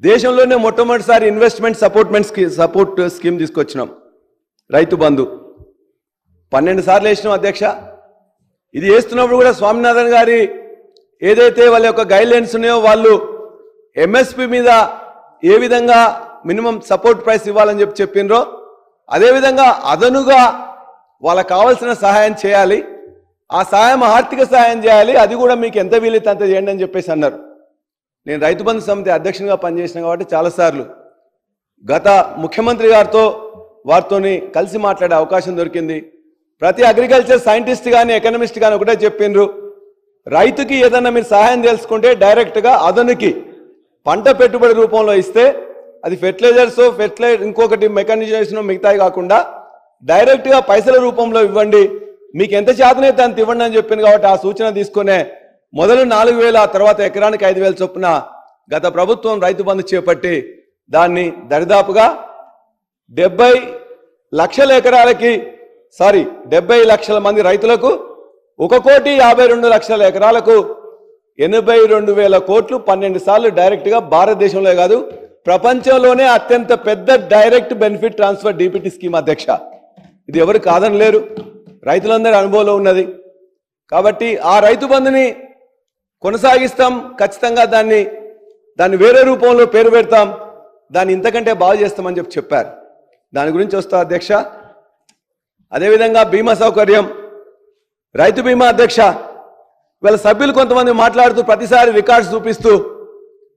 దేశంలోనే మొట్టమొదటిసారి investment support scheme తీసుకొచ్చినాం. రైతు బంధు 12 సార్లు వేసినాం అధ్యక్ష. ఇది వేస్తున్నప్పుడు కూడా స్వామినాథన్ గారి ఏదైతే వాళ్ళ యొక్క గైడ్లైన్స్ ఉన్నాయో వాళ్ళు ఎంఎస్పి మీద ఏ విధంగా మినిమం సపోర్ట్ ప్రైస్ ఇవ్వాలని చెప్పినరో అదేవిధంగా అదనుగా వాళ్ళకు కావాల్సిన సహాయం చేయాలి. ఆ సహాయం ఆర్థిక సహాయం చేయాలి, అది కూడా మీకు ఎంత వీలైతే అంత చేయండి అని చెప్పేసి అన్నారు. నేను రైతు బంధు సమితి అధ్యక్షునిగా పనిచేసిన కాబట్టి చాలాసార్లు గత ముఖ్యమంత్రి గారితో వారితో కలిసి మాట్లాడే అవకాశం దొరికింది. ప్రతి అగ్రికల్చర్ సైంటిస్ట్ కానీ ఎకనమిస్ట్ కానీ ఒకటే చెప్పిండ్రు, రైతుకి ఏదన్నా మీరు సహాయం తెలుసుకుంటే డైరెక్ట్గా అదనుకి పంట పెట్టుబడి రూపంలో ఇస్తే అది ఫెర్టిలైజర్స్ ఇంకొకటి మెకానిజేషన్ మిగతాయి కాకుండా డైరెక్ట్గా పైసల రూపంలో ఇవ్వండి, మీకు ఎంత చేతనైతే అంత ఇవ్వండి అని చెప్పింది. కాబట్టి ఆ సూచన తీసుకునే మొదలు 4,000 ఆ తర్వాత ఎకరానికి 5,000 చొప్పున గత ప్రభుత్వం రైతు బంధు చేపట్టి దాన్ని దరిదాపుగా 70 లక్షల ఎకరాలకి 70 లక్షల మంది రైతులకు 1,52,00,000 ఎకరాలకు 82,000 కోట్లు 12 సార్లు డైరెక్ట్గా భారతదేశంలో కాదు ప్రపంచంలోనే అత్యంత పెద్ద direct benefit transfer DPT scheme అధ్యక్ష. ఇది ఎవరు కాదనలేరు, రైతులందరి అనుభవంలో ఉన్నది. కాబట్టి ఆ రైతు బంధుని కొనసాగిస్తాం, ఖచ్చితంగా దాన్ని వేరే రూపంలో పేరు పెడతాం, దాన్ని ఇంతకంటే బాగు చేస్తామని చెప్పారు. దాని గురించి వస్తా అధ్యక్ష. అదేవిధంగా బీమా సౌకర్యం, రైతు బీమా అధ్యక్ష, వీళ్ళ సభ్యులు కొంతమంది మాట్లాడుతూ ప్రతిసారి రికార్డ్స్ చూపిస్తూ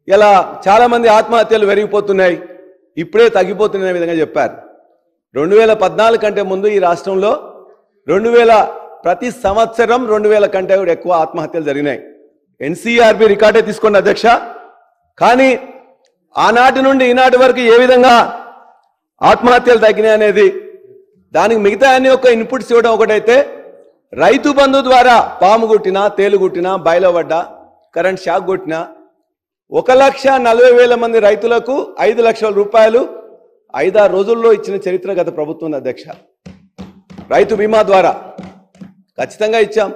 ఇలా చాలామంది ఆత్మహత్యలు పెరిగిపోతున్నాయి, ఇప్పుడే తగ్గిపోతున్న విధంగా చెప్పారు. 2014 కంటే ముందు ఈ రాష్ట్రంలో ప్రతి సంవత్సరం 2,000 కంటే కూడా ఎక్కువ ఆత్మహత్యలు జరిగినాయి. ఎన్సీఆర్బీ రికార్డే తీసుకోండి అధ్యక్ష. కానీ ఆనాటి నుండి ఈనాటి వరకు ఏ విధంగా ఆత్మహత్యలు తగ్గినాయి అనేది దానికి మిగతా అన్ని ఒక ఇన్పుట్స్ ఇవ్వడం ఒకటైతే, రైతు బంధు ద్వారా పాము గుట్టినా తేలు గుట్టినా బయలు పడ్డా కరెంట్ షాక్ కొట్టినా 1,40,000 మంది రైతులకు 5 లక్షల రూపాయలు 5-6 రోజుల్లో ఇచ్చిన చరిత్ర గత ప్రభుత్వం అధ్యక్ష. రైతు బీమా ద్వారా ఖచ్చితంగా ఇచ్చాం.